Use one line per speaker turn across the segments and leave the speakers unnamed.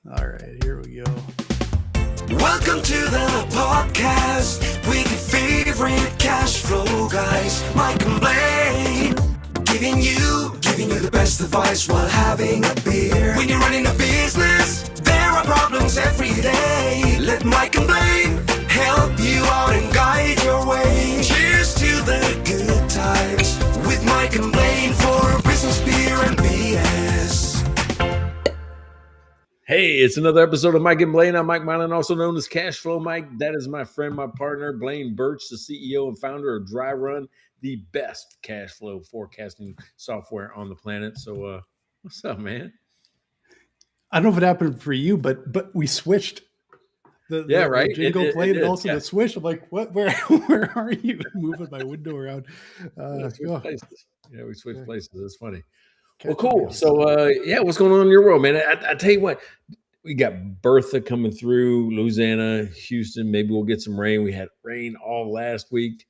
All right, here we go.
Welcome to the podcast with your favorite cash flow guys, Mike and Blaine, giving you the best advice while having a beer. When you're running a business, there are problems every day. Let Mike and Blaine help you out and guide your way. Cheers to the good times with Mike and Blaine for business, beer, and BS.
Hey, it's another episode of Mike and Blaine. I'm Mike Mylan, also known as Cash Flow Mike. That is my friend, my partner, Blaine Birch, the CEO and founder of Dry Run, the best cash flow forecasting software on the planet. So, what's up, man?
I don't know if it happened for you, but we switched.
Right.
The jingle played and also
yeah.
the switch. I'm like, what? Where are you? Moving my window around.
We switched places. It's funny.
Well,
cool. So, what's going on in your world, man? I tell you what, we got Bertha coming through, Louisiana, Houston. Maybe we'll get some rain. We had rain all last week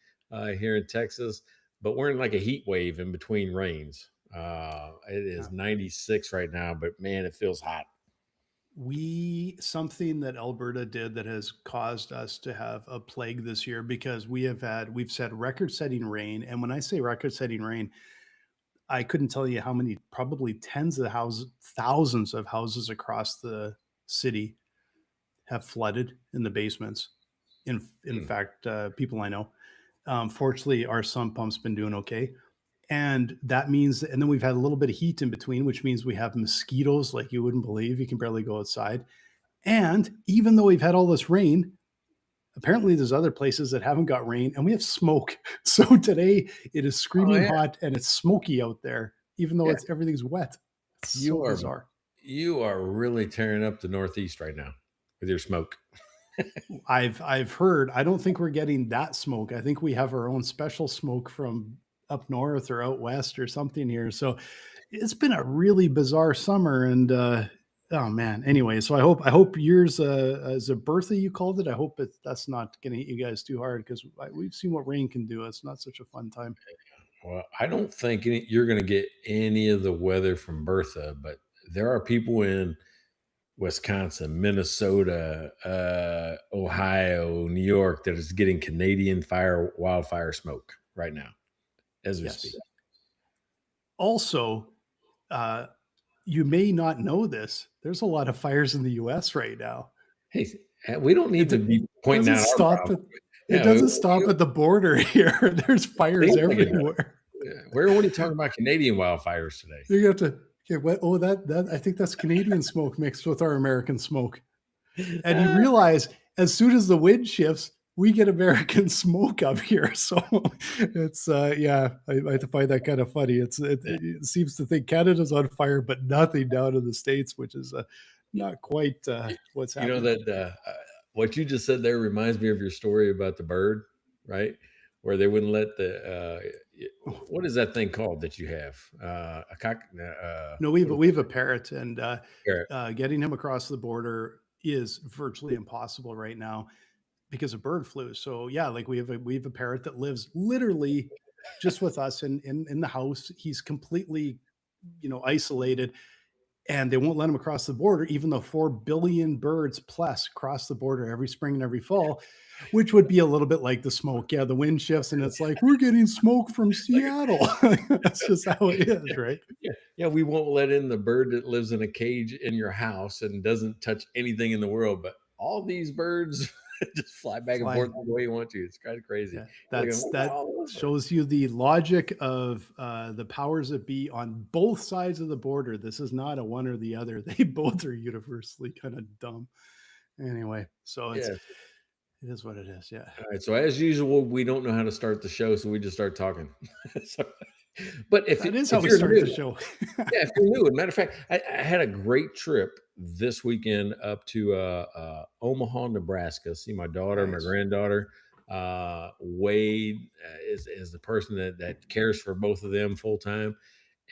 here in Texas, but we're in like a heat wave in between rains. It is 96 right now, but man, it feels hot.
Something that Alberta did that has caused us to have a plague this year, because we've said record-setting rain. And when I say record-setting rain, I couldn't tell you how many, probably tens of houses, thousands of houses across the city have flooded in the basements. In fact, people I know, fortunately, our sump pump's been doing okay. And that means, and then we've had a little bit of heat in between, which means we have mosquitoes like you wouldn't believe. You can barely go outside. And even though we've had all this rain, apparently there's other places that haven't got rain, and we have smoke. So today it is screaming hot and it's smoky out there, even though everything's wet. It's so bizarre.
You are really tearing up the Northeast right now with your smoke.
I've heard. I don't think we're getting that smoke. I think we have our own special smoke from up north or out west or something here. So it's been a really bizarre summer, and oh man. Anyway, so I hope yours is a Bertha, you called it. I hope that's not going to hit you guys too hard, because we've seen what rain can do. It's not such a fun time.
Well, I don't think you're going to get any of the weather from Bertha, but there are people in Wisconsin, Minnesota, Ohio, New York that is getting Canadian wildfire smoke right now as we speak.
Also, you may not know this. There's a lot of fires in the U.S. right now.
Hey, we don't need to be pointing out.
It doesn't stop at the border here. There's fires everywhere.
What are you talking about? Canadian wildfires today?
You have to. That I think that's Canadian smoke mixed with our American smoke. And you realize as soon as the wind shifts, we get American smoke up here. So it's I find that kind of funny. It seems to think Canada's on fire, but nothing down in the States, which is not quite what's happening.
You know that what you just said there reminds me of your story about the bird, right? Where they wouldn't let what is that thing called that you have? A cock?
No, we have a parrot, and getting him across the border is virtually impossible right now because of bird flu. So yeah, like we have a parrot that lives literally just with us in the house. He's completely, isolated, and they won't let him across the border, even though 4 billion birds plus cross the border every spring and every fall, which would be a little bit like the smoke. Yeah, the wind shifts and it's like, we're getting smoke from Seattle. That's just how it is, right?
Yeah, we won't let in the bird that lives in a cage in your house and doesn't touch anything in the world, but all these birds just fly back and forth the way you want to. It's kind of crazy.
Yeah, that shows you the logic of the powers that be on both sides of the border. This is not a one or the other. They both are universally kind of dumb. Anyway, so it is what it is. Yeah.
All right. So as usual, we don't know how to start the show, so we just start talking. But if
we start the show.
If you're new, as a matter of fact, I had a great trip this weekend up to Omaha, Nebraska. See my daughter, my granddaughter. Wade is the person that cares for both of them full time,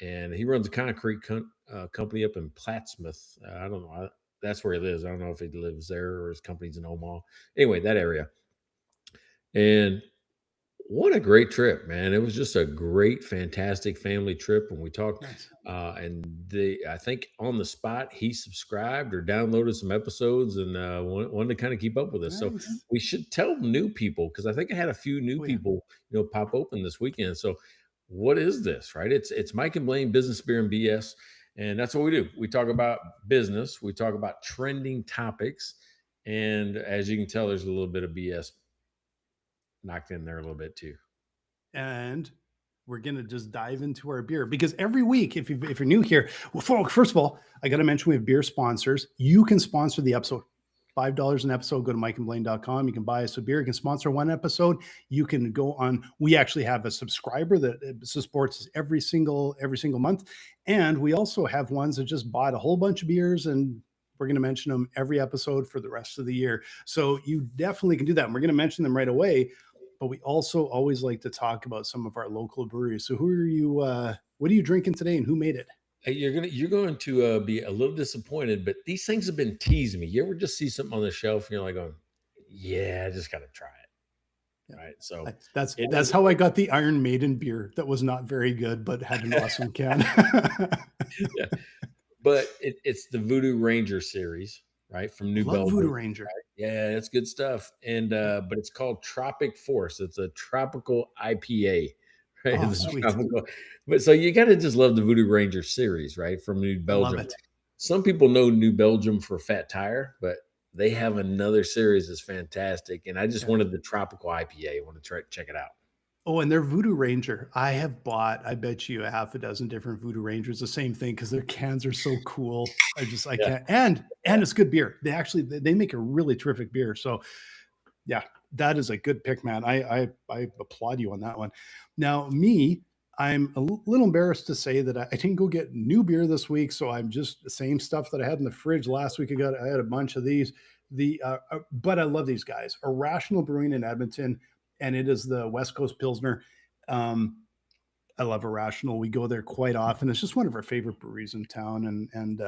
and he runs a concrete company up in Plattsmouth. I don't know. That's where he lives. I don't know if he lives there or his company's in Omaha. Anyway, that area. And What a great trip, man. It was just a great, fantastic family trip when we talked.
Nice.
And I think on the spot, he subscribed or downloaded some episodes and wanted to kind of keep up with us. So
Nice.
we should tell new people because I think I had a few new
Oh yeah.
people, pop open this weekend. So what is this, right? It's Mike and Blaine Business Beer and BS, and that's what we do. We talk about business, we talk about trending topics, and as you can tell, there's a little bit of BS knocked in there a little bit too.
And we're gonna just dive into our beer because every week, if you're new here, well, first of all, I got to mention we have beer sponsors. You can sponsor the episode. $5 an episode. Go to mikeandblaine.com. You can buy us a beer. You can sponsor one episode. You can go on. We actually have a subscriber that supports us every single month, and we also have ones that just bought a whole bunch of beers, and we're going to mention them every episode for the rest of the year. So you definitely can do that. And we're going to mention them right away. But we also always like to talk about some of our local breweries. So who are you? What are you drinking today, and who made it?
Hey, you're going to be a little disappointed, but these things have been teasing me. You ever just see something on the shelf and you're like, going, "Yeah, I just got to try it."
Yeah.
Right? So
That's
it
that's
is,
how I got the Iron Maiden beer that was not very good, but had an awesome can.
yeah. But it's the Voodoo Ranger series, right, from New
Love Voodoo
Belgium.
Ranger.
Yeah, it's good stuff. And but it's called Tropic Force. It's a tropical IPA, right?
Oh,
It's a
sweet.
tropical. But so you got to just love the Voodoo Ranger series, right, from New
I love
Belgium.
it.
Some people know New Belgium for Fat Tire, but they have another series that's fantastic. And I just
Yeah.
wanted the tropical IPA. I want to try check it out.
Oh, and their Voodoo Ranger. I have bought, I bet you, a half a dozen different Voodoo Rangers. The same thing because their cans are so cool. I
Yeah.
can't. And it's good beer. They make a really terrific beer. So yeah, that is a good pick, man. I applaud you on that one. Now, me, I'm a little embarrassed to say that I didn't go get new beer this week, so I'm just the same stuff that I had in the fridge last week. I had a bunch of these. But I love these guys. Irrational Brewing in Edmonton, and it is the West Coast Pilsner. Um, I love Irrational. We go there quite often. It's just one of our favorite breweries in town, and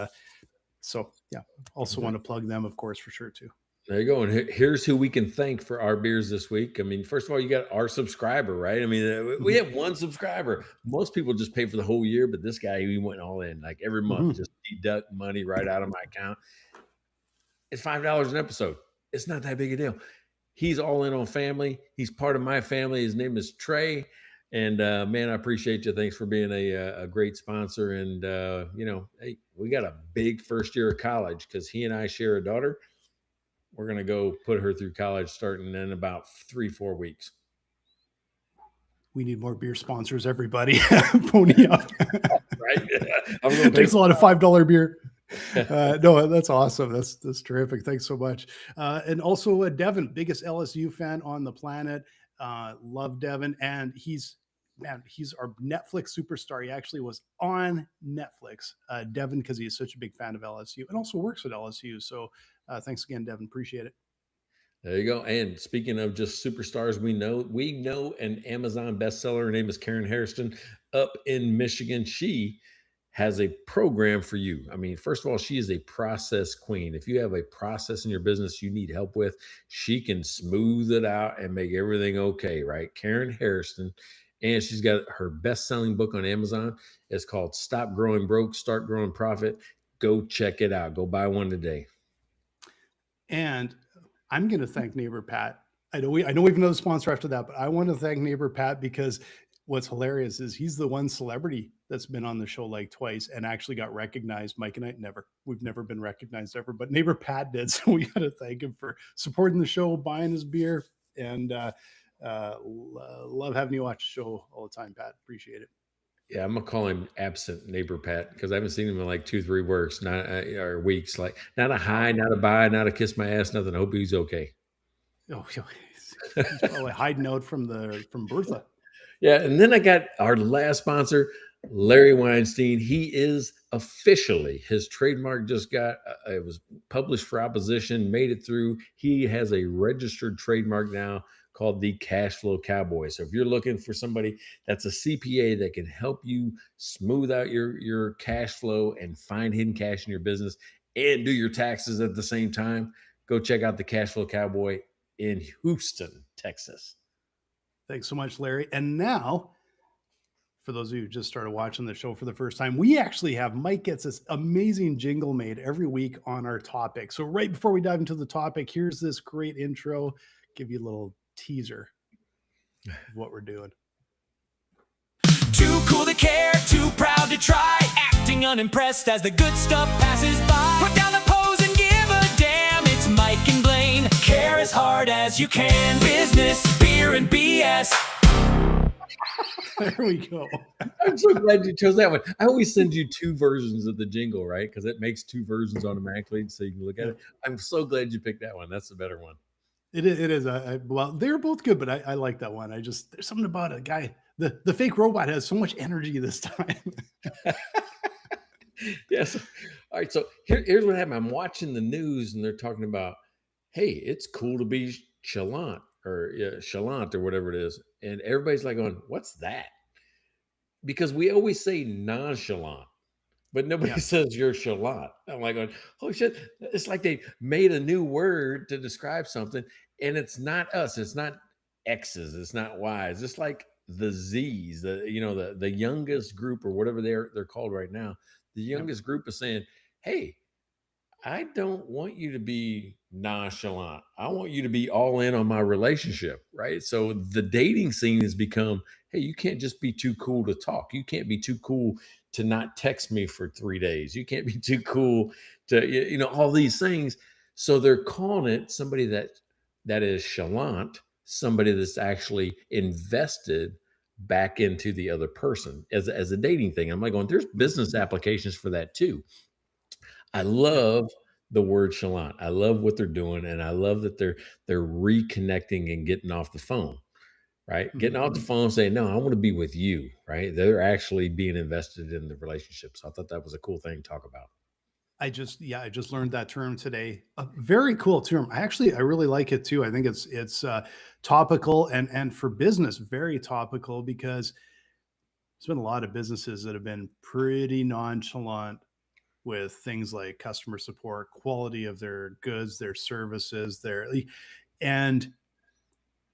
so yeah. Also want to plug them, of course, for sure too.
There you go. And here's who we can thank for our beers this week. I mean, first of all, you got our subscriber, right? I mean, we
Mhm.
have one subscriber. Most people just pay for the whole year, but this guy, he went all in. Like every month,
Mhm.
just deduct money right out of my account. It's $5 an episode. It's not that big a deal. He's all in on family. He's part of my family. His name is Trey. And man, I appreciate you. Thanks for being a great sponsor. And hey, we got a big first year of college because he and I share a daughter. We're gonna go put her through college starting in about 3-4 weeks.
We need more beer sponsors, everybody. Pony up.
Right? I'm gonna take
Takes a lot of $5 beer. No, that's awesome. That's terrific. Thanks so much. And also Devin, biggest LSU fan on the planet. Love Devin, and he's our Netflix superstar. He actually was on Netflix, Devin, because he is such a big fan of LSU and also works at LSU. So thanks again, Devin. Appreciate it.
There you go. And speaking of just superstars, we know an Amazon bestseller. Her name is Karen Hairston up in Michigan. She has a program for you. I mean, first of all, she is a process queen. If you have a process in your business you need help with, she can smooth it out and make everything okay, right? Karen Hairston. And she's got her best-selling book on Amazon. It's called Stop Growing Broke, Start Growing Profit. Go check it out. Go buy one today.
And I'm going to thank neighbor Pat. I know we've another sponsor after that, but I want to thank neighbor Pat because what's hilarious is he's the one celebrity that's been on the show like twice and actually got recognized. Mike and I we've never been recognized ever, but neighbor Pat did. So we got to thank him for supporting the show, buying his beer, and love having you watch the show all the time, Pat. Appreciate it.
Yeah, I'm gonna call him absent neighbor Pat because I haven't seen him in like 2-3 weeks, not or weeks. Like not a hi, not a bye, not a kiss my ass, nothing. Hope he's okay.
Oh, he's probably hiding out from Bertha.
Yeah, and then I got our last sponsor, Larry Weinstein. He is officially his trademark just got it was published for opposition, made it through. He has a registered trademark now called the Cash Flow Cowboy. So if you're looking for somebody that's a CPA that can help you smooth out your cash flow and find hidden cash in your business and do your taxes at the same time, go check out the Cash Flow Cowboy in Houston, Texas.
Thanks so much, Larry. And now, for those of you who just started watching the show for the first time, we actually have Mike gets this amazing jingle made every week on our topic. So right before we dive into the topic, here's this great intro. Give you a little teaser of what we're doing.
Too cool to care, too proud to try, acting unimpressed as the good stuff passes by. Put down the pose and give a damn. It's Mike and Blaine. Care as hard as you can. Business, beer, and BS.
There we go.
I'm so glad you chose that one. I always send you two versions of the jingle, right? Because it makes two versions automatically, so you can look at it. I'm so glad you picked that one. That's the better one.
It is. It is. Well, they're both good, but I like that one. There's something about a guy. The fake robot has so much energy this time.
Yes. All right. So here's what happened. I'm watching the news and they're talking about, hey, it's cool to be chalant or chalant or whatever it is. And everybody's like going, what's that? Because we always say nonchalant, but nobody
Yeah.
says you're chalant. I'm like, going, oh shit. It's like they made a new word to describe something. And it's not us. It's not X's. It's not Y's. It's like the Z's, the youngest group or whatever they're called right now. The
Yep.
youngest group is saying, hey, I don't want you to be nonchalant. I want you to be all in on my relationship, right? So the dating scene has become, hey, you can't just be too cool to talk. You can't be too cool to not text me for 3 days. You can't be too cool to, all these things. So they're calling it somebody that is chalant, somebody that's actually invested back into the other person as a dating thing. I'm like going, there's business applications for that too. I
Yep.
love the word chalant. I love what they're doing, and I love that they're reconnecting and getting off the phone, right? Getting
Mhm.
off the phone, saying, "No, I want to be with you," right? They're actually being invested in the relationship. So I thought that was a cool thing to talk about.
I just learned that term today. A very cool term. I really like it too. I think it's topical and for business very topical because there's been a lot of businesses that have been pretty nonchalant with things like customer support, quality of their goods, their services, and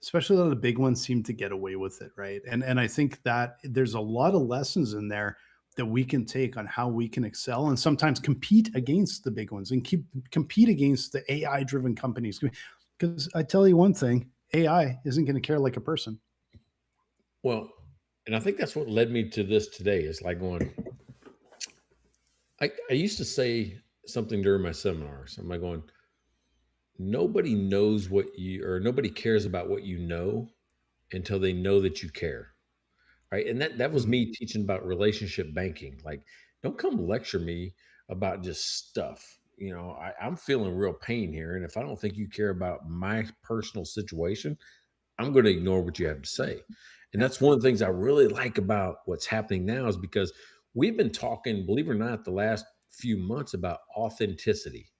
especially a lot of the big ones seem to get away with it, right? And I think that there's a lot of lessons in there that we can take on how we can excel and sometimes compete against the big ones and compete against the AI driven companies. Because I tell you one thing, AI isn't going to care like a person.
Well, and I think that's what led me to this today. Is like going. I used to say something during my seminars. I'm like going. Nobody knows what you or nobody cares about what you know until they know that you care. Right, and that was
Mhm.
me teaching about relationship banking. Like, don't come lecture me about just stuff. I'm feeling real pain here, and if I don't think you care about my personal situation, I'm going to ignore what you have to say. And
Yeah.
that's one of the things I really like about what's happening now is because we've been talking, believe it or not, the last few months about authenticity,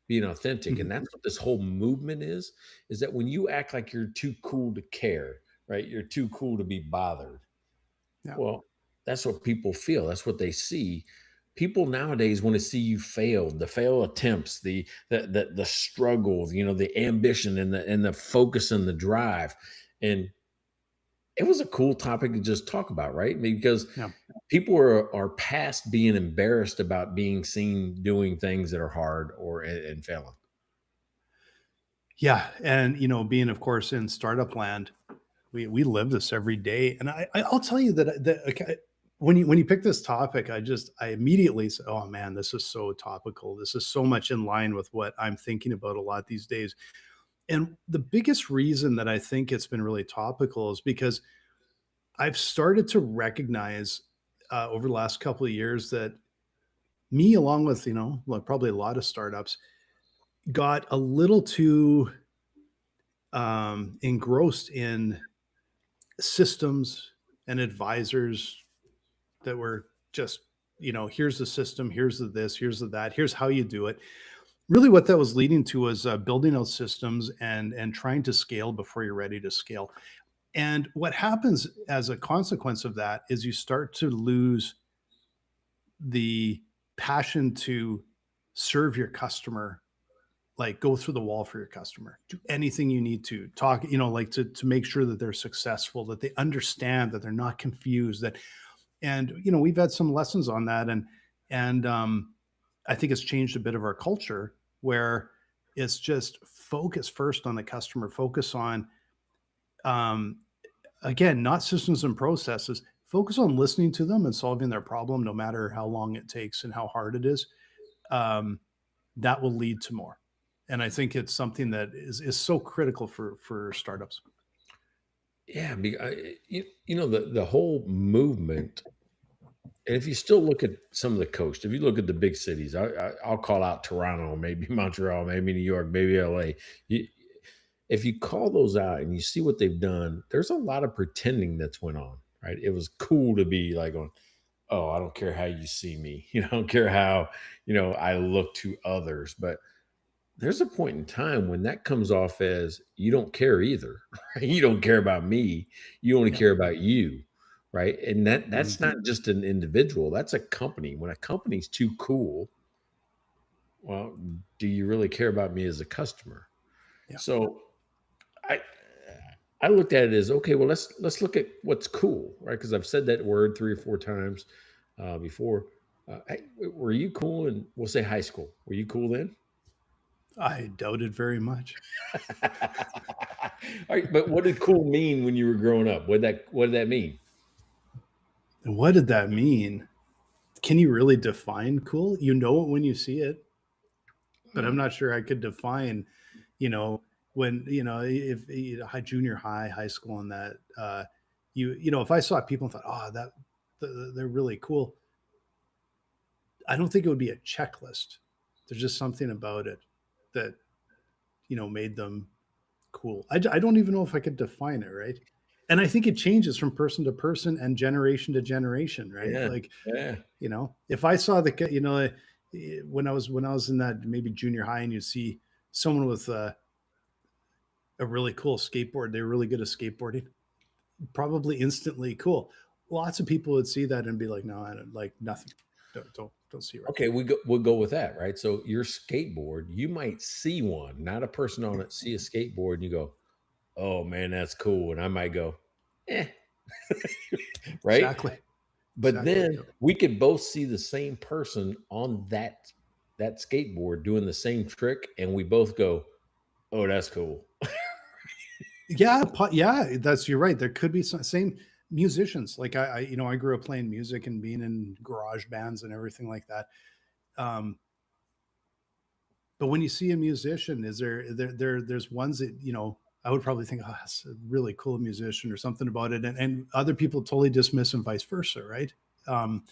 being authentic. And
Mhm.
that's what this whole movement is that when you act like you're too cool to care, right? You're too cool to be bothered.
Yeah.
Well, that's what people feel. That's what they see. People nowadays want to see you fail, the fail attempts, the struggle, the ambition and the focus and the drive. And it was a cool topic to just talk about, right? Because
Yeah.
people are past being embarrassed about being seen doing things that are hard or and failing.
Yeah. And, being, of course, in startup land, we live this every day. And I'll tell you that okay, when you pick this topic, I immediately said, "Oh man, this is so topical. This is so much in line with what I'm thinking about a lot these days." And the biggest reason that I think it's been really topical is because I've started to recognize over the last couple of years that me, along with like probably a lot of startups, got a little too engrossed in systems and advisors that were just, here's the system, here's the this, here's the that, here's how you do it. Really, what that was leading to was building out systems and trying to scale before you're ready to scale. And what happens as a consequence of that is you start to lose the passion to serve your customer like go through the wall for your customer, do anything you need to talk, like to make sure that they're successful, that they understand, that they're not confused, that, and we've had some lessons on that, and I think it's changed a bit of our culture where it's just focus first on the customer, focus on, um, again, not systems and processes, focus on listening to them and solving their problem, no matter how long it takes and how hard it is. Um, that will lead to more. And I think it's something that is so critical for startups.
Yeah, the whole movement. And if you still look at some of the coast, if you look at the big cities, I'll call out Toronto, maybe Montreal, maybe New York, maybe LA. You, if you call those out and you see what they've done, there's a lot of pretending that's went on, right? It was cool to be like on, oh, I don't care how you see me, I don't care how I look to others, but there's a point in time when that comes off as you don't care either. Right? You don't care about me. You only
Yeah.
care about you. Right. And that's
Mhm.
not just an individual, that's a company. When a company's too cool, well, do you really care about me as a customer?
Yeah.
So I I looked at it as okay, well, let's look at what's cool, right? Because I've said that word 3 or 4 times before. Hey, were you cool? And we'll say high school. Were you cool then?
I doubt it very much.
All right, but what did cool mean when you were growing up? What did that mean?
And what did that mean? Can you really define cool? You know it when you see it, but I'm
Mm,
not sure I could define, you know, when, if high, junior high, high school, and that, if I saw people and thought, oh, they're really cool, I don't think it would be a checklist. There's just something about it that, made them cool. I don't even know if I could define it, right? And I think it changes from person to person and generation to generation, right?
yeah,
Like,
yeah.
if I saw when I was in that maybe junior high, and you see someone with a really cool skateboard, they're really good at skateboarding, probably instantly cool. Lots of people would see that and be like, no, I don't like nothing. Don't see right.
Okay, we'll go with that, right? So your skateboard, you might see one, not a person on it, see a skateboard, and you go, "Oh man, that's cool," and I might go, "Eh," right?
Exactly.
But
Exactly.
then we could both see the same person on that skateboard doing the same trick, and we both go, "Oh, that's cool."
Yeah, yeah, you're right. There could be some same musicians. Like I grew up playing music and being in garage bands and everything like that. Um, but when you see a musician, is there's ones that I would probably think, oh, that's a really cool musician or something about it, and other people totally dismiss and vice versa, right? Um,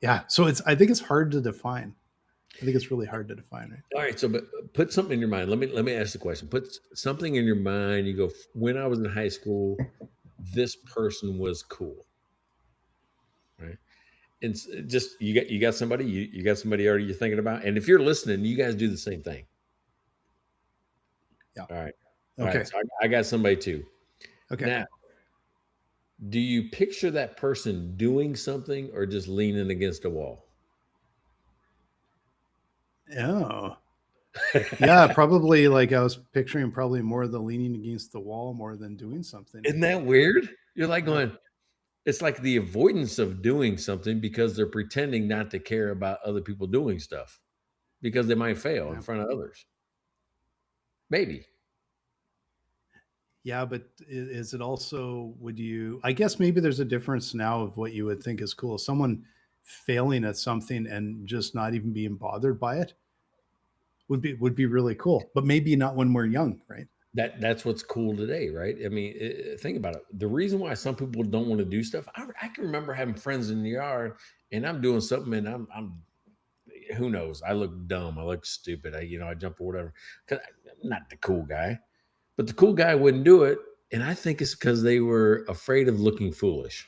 yeah, so I think it's hard to define. I think it's really hard to define, right?
All right, so but put something in your mind. Let me ask the question. Put something in your mind. You go, when I was in high school, this person was cool, right? And just you got somebody you got somebody already you're thinking about. And if you're listening, you guys do the same thing.
Yeah.
All right, all right.
Okay.
So I got somebody too.
Okay.
Now, do you picture that person doing something or just leaning against a wall?
Oh. Yeah, probably, like, I was picturing probably more the leaning against the wall more than doing something.
Isn't that weird? You're like
Yeah.
going, it's like the avoidance of doing something because they're pretending not to care about other people doing stuff because they might fail in
Yeah.
front of others. Maybe.
Yeah, but is it also, would you, I guess maybe there's a difference now of what you would think is cool. Someone failing at something and just not even being bothered by it would be really cool, but maybe not when we're young, right?
That's what's cool today, right? I mean, think about it. The reason why some people don't want to do stuff, I can remember having friends in the yard, and I'm doing something, and I'm who knows? I look dumb, I look stupid, I jump or whatever. 'Cause I'm not the cool guy, but the cool guy wouldn't do it, and I think it's because they were afraid of looking foolish.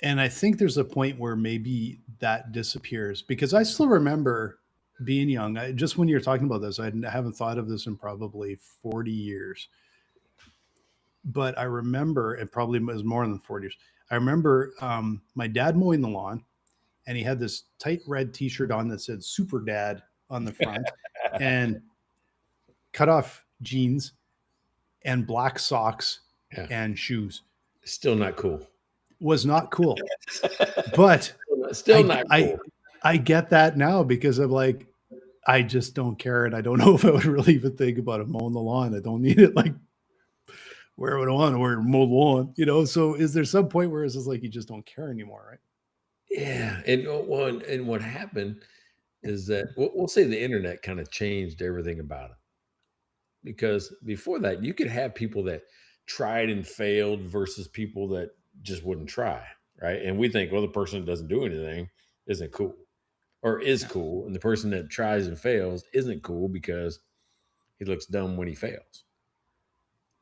And I think there's a point where maybe that disappears, because I still remember being young. Just when you're talking about this, I haven't thought of this in probably 40 years. But I remember, it probably was more than 40 years. I remember my dad mowing the lawn, and he had this tight red T-shirt on that said "Super Dad" on the front, and cut off jeans and black socks
Yeah.
and shoes.
Still not cool.
Was not cool, but
Still
I
not
I
cool.
I get that now because I'm like, I just don't care, and I don't know if I would really even think about it mowing the lawn. I don't need it like where would I want to wear mow the lawn, you know? So is there some point where it's just like you just don't care anymore, right?
Yeah. And well, and what happened is that we'll say the internet kind of changed everything about it. Because before that, you could have people that tried and failed versus people that just wouldn't try, right? And we think, well, the person that doesn't do anything isn't cool or is
Yeah.
cool. And the person that tries and fails isn't cool because he looks dumb when he fails.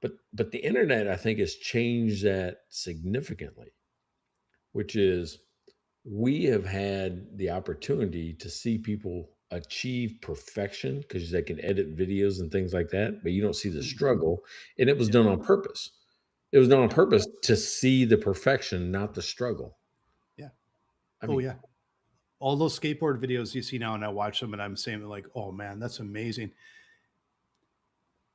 But the internet, I think, has changed that significantly, which is we have had the opportunity to see people achieve perfection because they can edit videos and things like that, but you don't see the
Mhm.
struggle. And it was
Yeah.
done on purpose. It was done on
Yeah.
purpose to see the perfection, not the struggle.
Yeah.
I
Oh
mean,
yeah. All those skateboard videos you see now, and I watch them, and I'm saying like, oh man, that's amazing.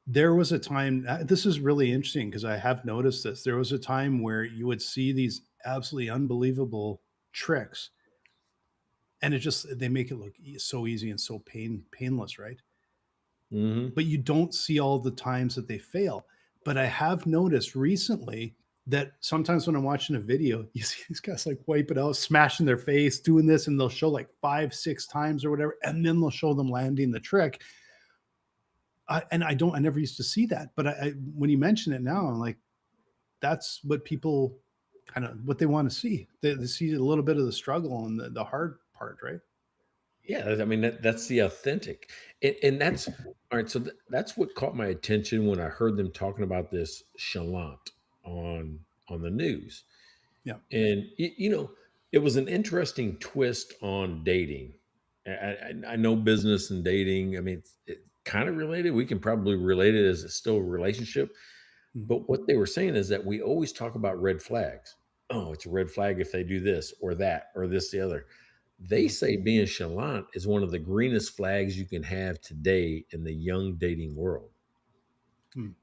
There was a time. This is really interesting because I have noticed this. There was a time where you would see these absolutely unbelievable tricks, and it just they make it look so easy and so painless, right?
mhm.
But you don't see all the times that they fail. But I have noticed recently that sometimes when I'm watching a video, you see these guys like wipe it out, smashing their face, doing this, and they'll show like 5, 6 times or whatever, and then they'll show them landing the trick. I never used to see that, but when you mention it now, I'm like, that's what people kind of what they want to see. They see a little bit of the struggle and the hard part, right?
Yeah, I mean that's the authentic, and that's all right. So that's what caught my attention when I heard them talking about this chalant on the news.
Yeah.
And it was an interesting twist on dating. I know business and dating. I mean, it's kind of related. We can probably relate it as it's still a relationship.
Mhm.
But what they were saying is that we always talk about red flags. Oh, it's a red flag if they do this or that or this the other. They
Mhm.
say being chalant is one of the greenest flags you can have today in the young dating world.
Mm.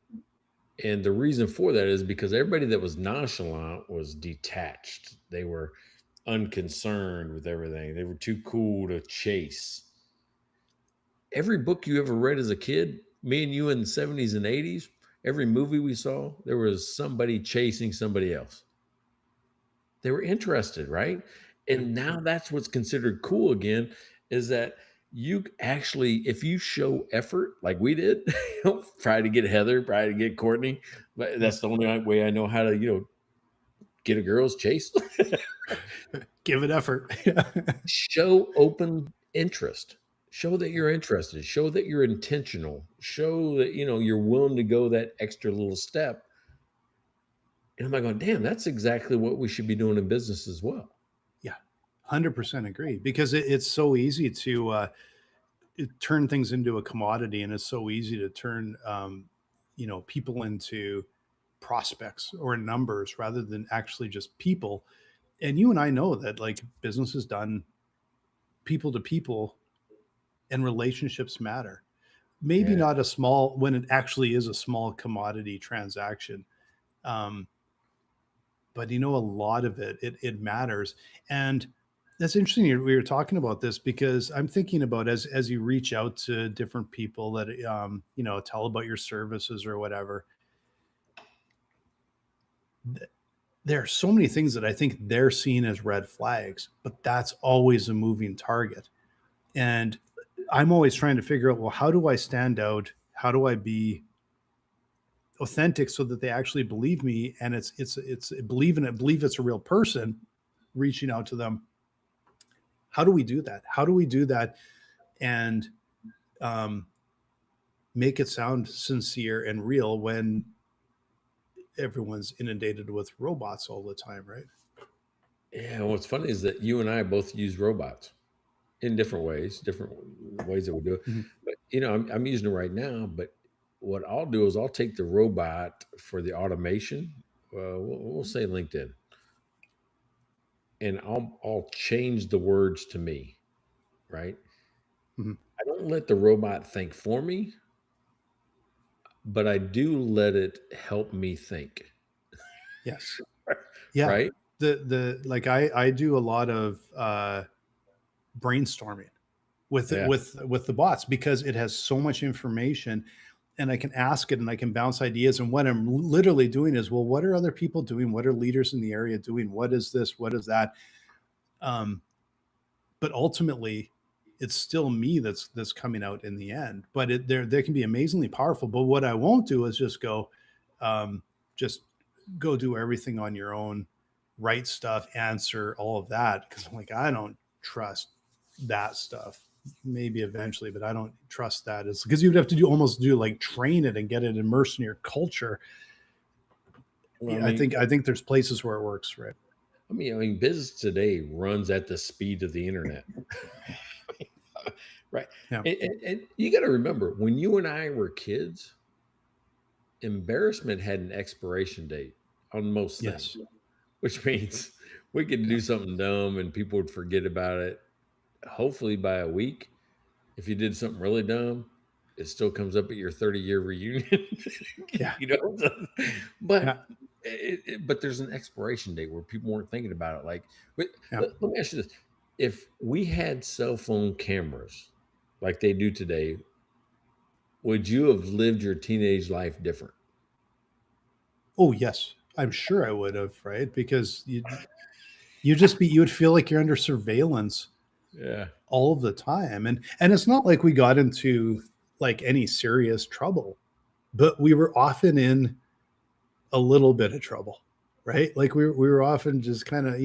And the reason for that is because everybody that was nonchalant was detached. They were unconcerned with everything. They were too cool to chase. Every book you ever read as a kid, me and you in the 70s and 80s, every movie we saw, there was somebody chasing somebody else. They were interested, right?
Yeah.
And now that's what's considered cool again is that you actually, if you show effort like we did, try to get Heather, try to get Courtney, but
Mm.
that's the only way I know how to, get a girl's chase.
Give it effort. Yeah.
Show open interest. Show that you're interested. Show that you're intentional. Show that you're willing to go that extra little step. And I'm like going, damn, that's exactly what we should be doing in business as well.
Yeah. 100% agree because it's so easy to turn things into a commodity, and it's so easy to turn people into prospects or numbers rather than actually just people. And you and I know that like business is done people to people, and relationships matter. Maybe
Yeah.
not a small when it actually is a small commodity transaction, um, but a lot of it matters. And that's interesting we were talking about this because I'm thinking about as you reach out to different people that tell about your services or whatever. There are so many things that I think they're seen as red flags, but that's always a moving target. And I'm always trying to figure out, well, how do I stand out? How do I be authentic so that they actually believe me, and it's believe in it, believe it's a real person reaching out to them. How do we do that? How do we do that and um, make it sound sincere and real when everyone's inundated with robots all the time, right?
Yeah. What's funny is that you and I both use robots in different ways that we do it.
Mhm.
But I'm using it right now. But what I'll do is I'll take the robot for the automation. We'll say LinkedIn. and I'll change the words to me, right?
Mhm.
I don't let the robot think for me, but I do let it help me think,
Yes. Yeah.
right?
Like I do a lot of brainstorming
Yeah.
with the bots because it has so much information, and I can ask it and I can bounce ideas. And what I'm literally doing is, well, what are other people doing? What are leaders in the area doing? What is this? What is that? Um, but ultimately, it's still me that's coming out in the end. But they can be amazingly powerful. But what I won't do is just go, um, just go do everything on your own, write stuff, answer all of that, because I'm like, I don't trust that stuff. Maybe eventually, but I don't trust that. It's because you would have to do almost do like train it and get it immersed in your culture.
Well, I
I think there's places where it works, right?
business today runs at the speed of the internet, right?
Yeah.
And you got to remember, when you and I were kids, embarrassment had an expiration date on most things,
Yes.
which means we could
Yeah.
do something dumb and people would forget about it. Hopefully, by a week, if you did something really dumb, it still comes up at your 30-year reunion.
Yeah.
you know, but
Yeah.
but there's an expiration date where people weren't thinking about it. Like,
Yeah.
let me ask you this: if we had cell phone cameras like they do today, would you have lived your teenage life different?
Oh yes, I'm sure I would have, right? Because you would feel like you're under surveillance
Yeah.
all of the time. And it's not like we got into like any serious trouble, but we were often in a little bit of trouble, right? Like we were often just kind of,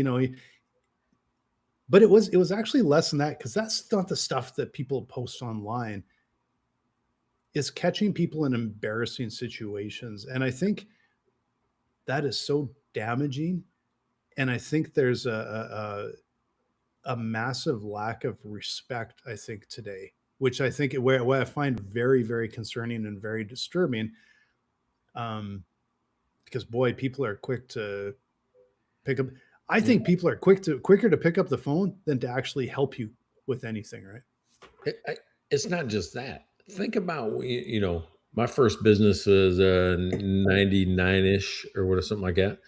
but it was actually less than that, because that's not the stuff that people post online. It's catching people in embarrassing situations. And I think that is so damaging. And I think there's a massive lack of respect, I think, today, which I think where I find very, very concerning and very disturbing. Um, because boy, people are quick to pick up. I think
Mm,
people are quicker to pick up the phone than to actually help you with anything, right?
it's not just that. Think about my first business was 99 ish or what or something like that.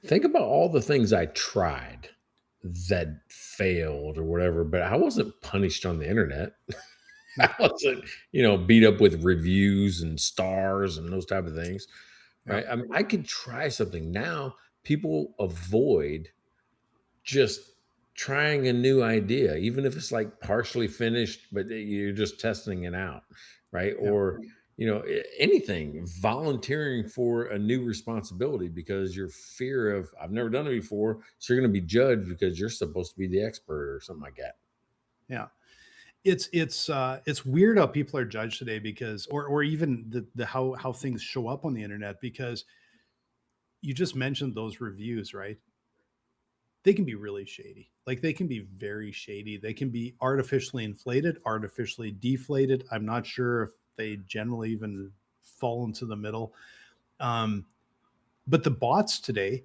Think about all the things I tried that failed or whatever, but I wasn't punished on the internet. I
Yeah,
wasn't, beat up with reviews and stars and those type of things,
yeah,
right? I mean, I could try something now. People avoid just trying a new idea, even if it's like partially finished, but you're just testing it out, right?
yeah,
Or, anything, volunteering for a new responsibility because your fear of, I've never done it before. So you're going to be judged because you're supposed to be the expert or something like that.
yeah. It's weird how people are judged today, because or even the how things show up on the internet, because you just mentioned those reviews, right? They can be really shady. Like they can be very shady. They can be artificially inflated, artificially deflated. I'm not sure if they generally even fall into the middle. Um, but the bots today,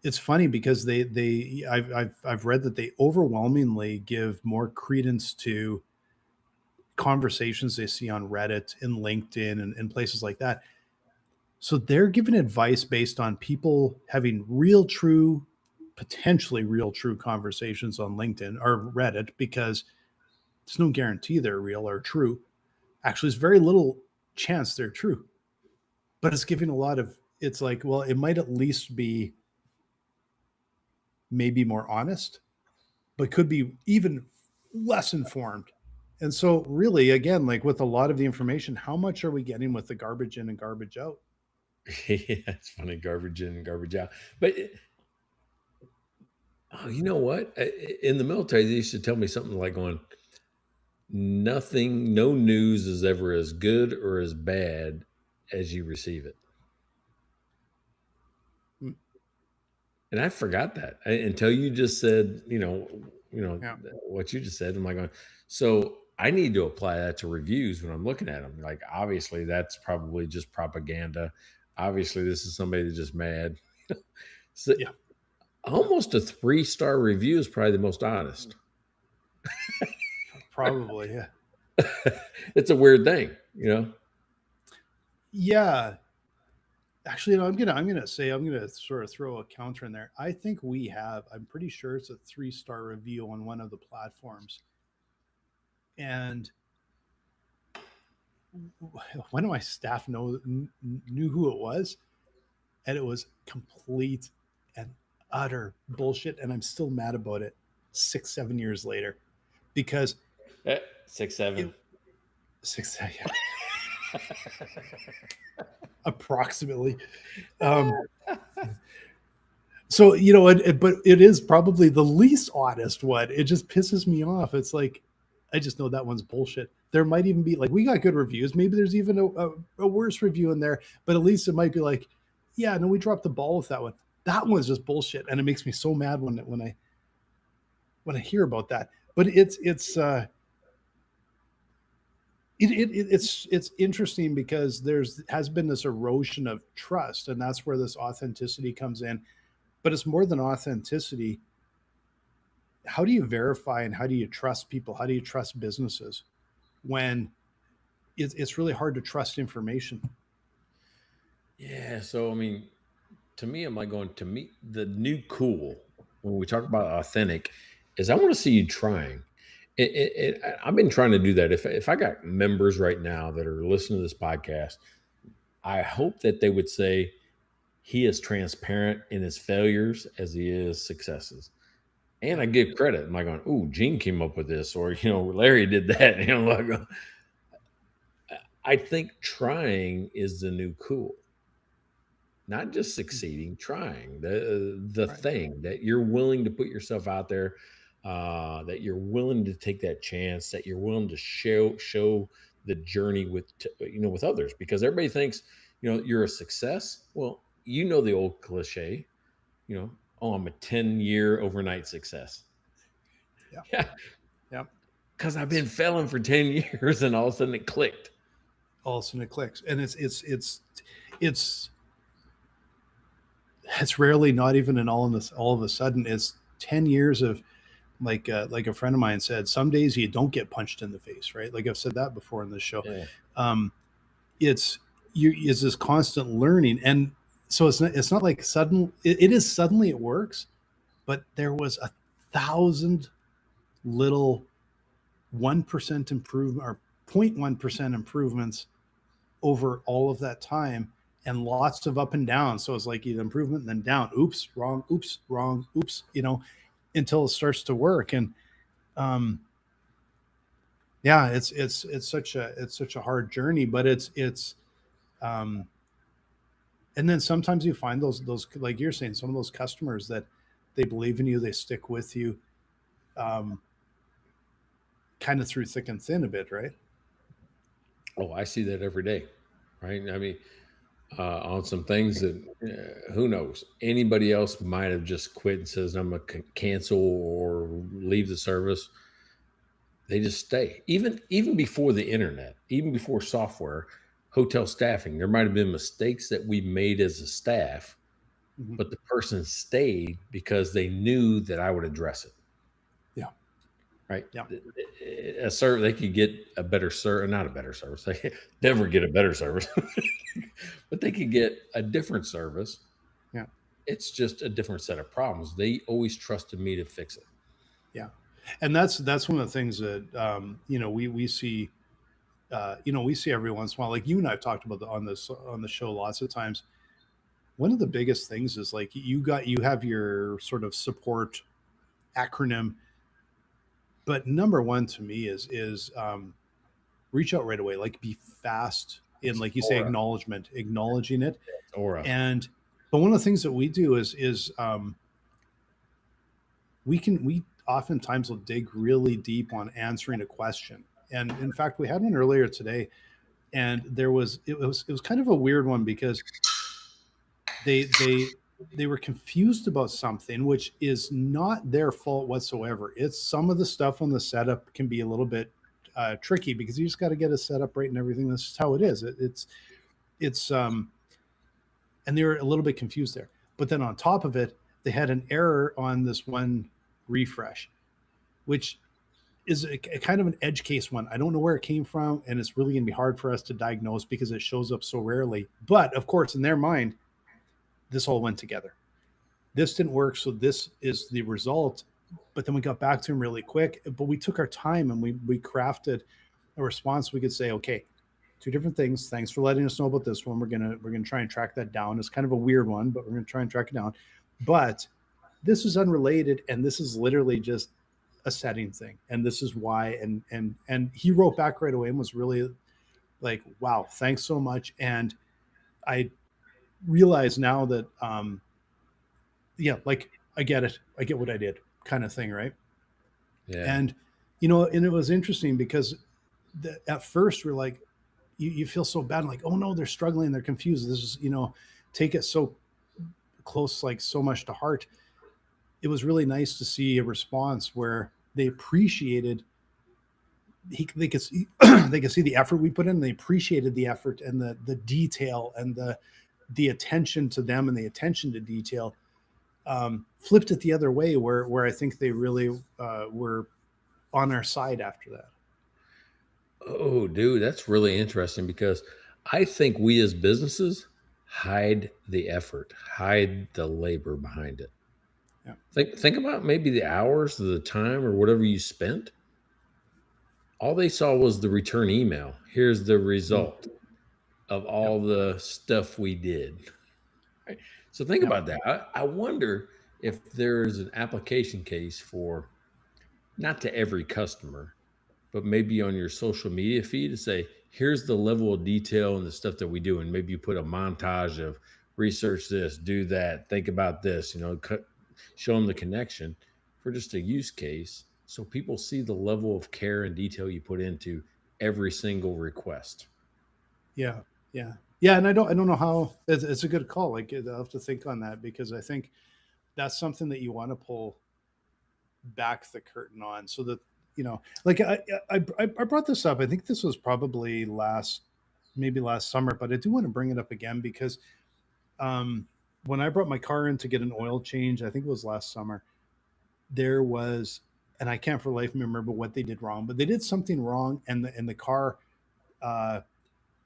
it's funny because I've read that they overwhelmingly give more credence to conversations they see on Reddit and LinkedIn and places like that. So they're giving advice based on people having real, true, potentially real, true conversations on LinkedIn or Reddit, because there's no guarantee they're real or true. Actually, there's very little chance they're true, but it's giving a lot of, it's like, well, it might at least be maybe more honest, but could be even less informed. And so, really, again, like with a lot of the information, how much are we getting with the garbage in and garbage out?
Yeah, it's funny, garbage in, garbage out. But oh, you know what? In the military, they used to tell me something like going, nothing, no news is ever as good or as bad as you receive it.
Mm,
And I forgot that until you just said,
yeah,
what you just said. I'm like, so I need to apply that to reviews when I'm looking at them. Like, obviously, that's probably just propaganda. Obviously, this is somebody that's just mad. So,
yeah,
Almost a 3-star review is probably the most honest.
Probably, yeah.
It's a weird thing, you know?
Yeah. Actually, no, I'm gonna sort of throw a counter in there. I think we have. I'm pretty sure it's a 3-star review on one of the platforms, and one of my staff knew who it was, and it was complete and utter bullshit. And I'm still mad about it 6, 7 years later because
6, 7.
it six yeah, approximately. Um, So but it is probably the least honest one. It just pisses me off. It's like I just know that one's bullshit. There might even be like we got good reviews. Maybe there's even a worse review in there, but at least it might be like, yeah, no, we dropped the ball with that one. That one's just bullshit, and it makes me so mad when I hear about that. But it's interesting because there's has been this erosion of trust, and that's where this authenticity comes in. But it's more than authenticity. How do you verify and how do you trust people? How do you trust businesses when it's really hard to trust information?
Yeah, so I mean, to me, I'm like going to me the new cool when we talk about authentic is I want to see you trying. I've been trying to do that. If I got members right now that are listening to this podcast, I hope that they would say he is transparent in his failures as he is successes. And
Yeah,
I give credit. Am I going, oh, Gene came up with this, or Larry did that. Like, I think trying is the new cool. Not just succeeding, trying the
right.
thing that you're willing to put yourself out there, that you're willing to take that chance, that you're willing to show the journey with others, because everybody thinks you're a success. Well, the old cliche, oh, I'm a 10-year overnight success.
Yeah,
Yeah,
yeah.
because I've been
It's
failing for 10 years, and all of a sudden it clicked.
all of a sudden it clicks, and it's it's rarely not even an all in this all of a sudden. It's 10 years of like a friend of mine said. Some days you don't get punched in the face, right? Like I've said that before in this show.
Yeah.
Um, it's you is this constant learning, and so it's not like it is suddenly it works, but there was 1,000 little 1% improvement or 0.1% improvements over all of that time, and lots of up and down. So it's like either improvement and then down, oops wrong, oops, until it starts to work. And um yeah, it's such a hard journey, but um and then sometimes you find those like you're saying, some of those customers that they believe in you, they stick with you, um kind of through thick and thin a bit, right?
Oh, I see that every day, right? I mean, on some things that who knows, anybody else might have just quit and says I'm gonna cancel or leave the service. They just stay, even before the internet, even before software, hotel staffing. There might have been mistakes that we made as a staff,
Mhm.
but the person stayed because they knew that I would address it.
Yeah,
Right?
yeah,
A service, they could get a better service, not a better service. They never get a better service, but they could get a different service.
yeah,
It's just a different set of problems. They always trusted me to fix it.
yeah. And that's one of the things that we see. We see every once in a while, like you and I've talked about on the show lots of times. One of the biggest things is like you have your sort of support acronym, but number one to me is reach out right away, like be fast in,
It's
like you say,
aura.
acknowledging it.
It's aura.
And but one of the things that we do is we oftentimes will dig really deep on answering a question. And in fact, we had one earlier today, and it was kind of a weird one because they were confused about something which is not their fault whatsoever. It's some of the stuff on the setup can be a little bit tricky because you just got to get a setup right and everything. That's just how it is. It's and they were a little bit confused there. But then on top of it, they had an error on this one refresh, which is a kind of an edge case one. I don't know where it came from, and it's really going to be hard for us to diagnose because it shows up so rarely. But of course, in their mind, this all went together. This didn't work, so this is the result. But then we got back to him really quick. But we took our time and we crafted a response. We could say, okay, two different things. Thanks for letting us know about this one. We're gonna try and track that down. It's kind of a weird one, but we're gonna try and track it down. But this is unrelated, and this is literally just a setting thing, and this is why. And he wrote back right away and was really like, wow, thanks so much. And I realize now that yeah, like I get it, I get what I did, kind of thing, right?
Yeah.
And and it was interesting because at first we're like, you feel so bad, like, oh no, they're struggling, they're confused, this is, take it so close, like so much to heart. It was really nice to see a response where they appreciated, they could see they could see the effort we put in. They appreciated the effort and the detail and the attention to them and the attention to detail. Flipped it the other way, where I think they really were on our side after that.
Oh, dude, that's really interesting because I think we as businesses hide the effort, hide the labor behind it.
Yeah.
Think about maybe the hours, the time, or whatever you spent. All they saw was the return email. Here's the
Mm.
result of
Yep.
all the stuff we did. Right? So think
Yep.
about that. I wonder if there's an application case for not to every customer, but maybe on your social media feed to say, here's the level of detail and the stuff that we do. And maybe you put a montage of research this, do that, think about this, show them the connection for just a use case. So people see the level of care and detail you put into every single request.
Yeah. Yeah. Yeah. And I don't know how. It's a good call. Like, I'll have to think on that, because I think that's something that you want to pull back the curtain on, so that like I brought this up. I think this was probably maybe last summer, but I do want to bring it up again because um, when I brought my car in to get an oil change, I think it was last summer, there was, and I can't for the life of me remember what they did wrong, but they did something wrong, and the car, uh,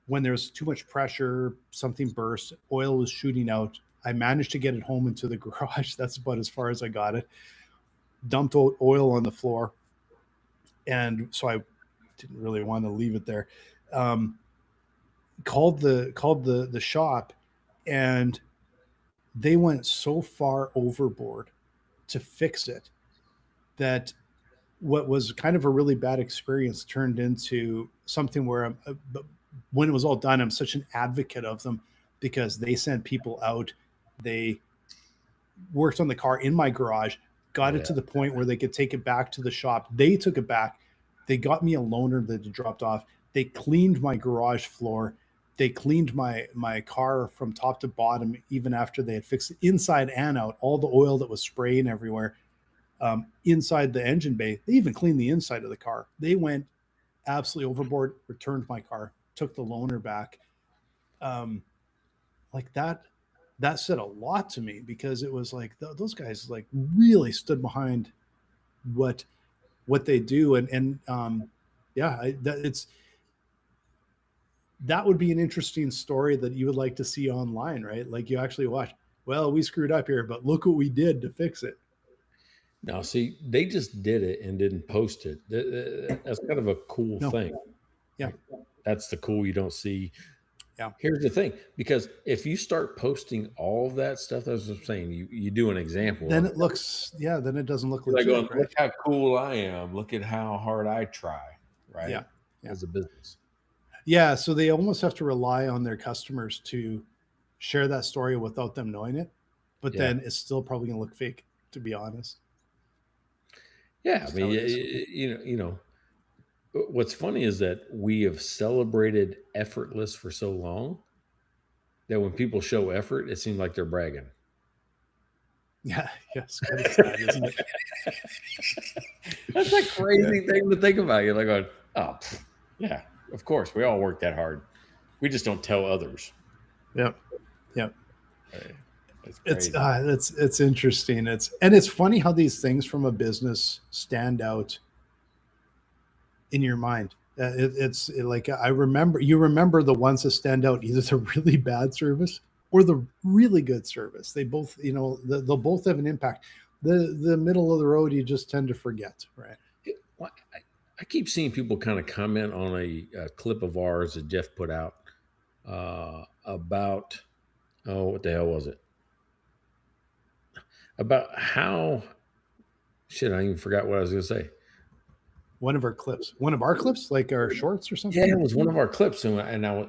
when there was too much pressure, something burst, oil was shooting out. I managed to get it home into the garage. That's about as far as I got it. Dumped oil on the floor, and so I didn't really want to leave it there. Um, called the shop, and they went so far overboard to fix it that what was kind of a really bad experience turned into something where when it was all done, I'm such an advocate of them, because they sent people out. They worked on the car in my garage, got it
Yeah.
to the point where they could take it back to the shop. They took it back. They got me a loaner that they dropped off. They cleaned my garage floor. They cleaned my car from top to bottom, even after they had fixed it inside and out. All the oil that was spraying everywhere, inside the engine bay. They even cleaned the inside of the car. They went absolutely overboard. Returned my car. Took the loaner back. Um, like that said a lot to me, because it was like those guys like really stood behind what they do. And yeah, that would be an interesting story that you would like to see online, right? Like, you actually watch, well, we screwed up here, but look what we did to fix it.
Now, see, they just did it and didn't post it. That's kind of a cool
No.
thing.
Yeah.
Right? That's the cool you don't see.
Yeah.
Here's the thing, because if you start posting all of that stuff, that's what I'm saying. You do an example.
Then it looks, then it doesn't look legit,
going,
right?
look how cool I am. Look at how hard I try, right?
Yeah.
As a business.
Yeah. So they almost have to rely on their customers to share that story without them knowing it. But then it's still probably going to look fake, to be honest.
Yeah. I mean, what's funny is that we have celebrated effortless for so long that when people show effort, it seems like they're bragging.
Yeah. Yes. Kind of sad, isn't it?
That's a crazy thing to think about. You're like, going, oh, yeah, of course. We all work that hard. We just don't tell others.
Yep. Yep.
Right. That's crazy.
It's interesting. It's funny how these things from a business stand out in your mind. Like I remember, you remember the ones that stand out, either the really bad service or the really good service. They both, they'll both have an impact. The middle of the road, you just tend to forget, right?
Well, I keep seeing people kind of comment on a clip of ours that Jeff put out about, oh, what the hell was it? About how, shit, I even forgot what I was going to say.
One of our clips, like our shorts or
Yeah,
something.
it was one of our clips,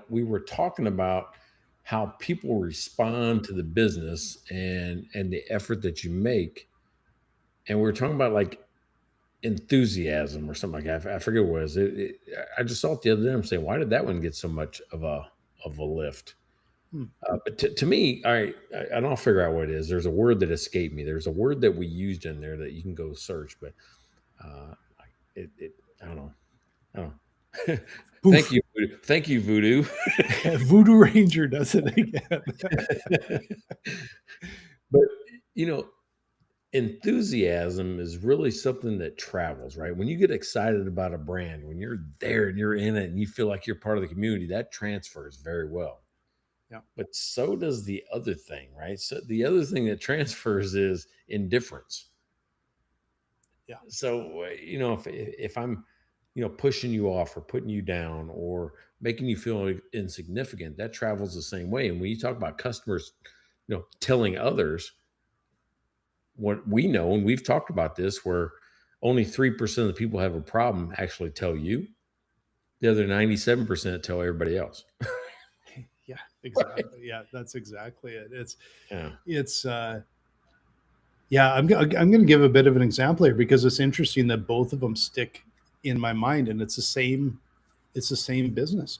we were talking about how people respond to the business and the effort that you make, and we were talking about like enthusiasm or something like that. I forget what it was. I just saw it the other day. I'm saying, why did that one get so much of a lift?
Hmm.
But to me, I don't figure out what it is. There's a word that escaped me. There's a word that we used in there that you can go search, but uh, I don't know. I don't know. Thank
Poof.
you, thank you, Voodoo.
Voodoo Ranger does it again.
But you know, enthusiasm is really something that travels, right? When you get excited about a brand, when you're there and you're in it and you feel like you're part of the community, that transfers very well.
Yeah.
But so does the other thing, right? So the other thing that transfers is indifference.
Yeah.
So if I'm pushing you off or putting you down or making you feel insignificant, that travels the same way. And when you talk about customers, telling others what we know, and we've talked about this, where only 3% of the people have a problem actually tell you. The other 97% tell everybody else.
Yeah,
Right.
exactly. Yeah, that's exactly it.
Yeah.
It's yeah, I'm going to give a bit of an example here because it's interesting that both of them stick in my mind, and it's the same business.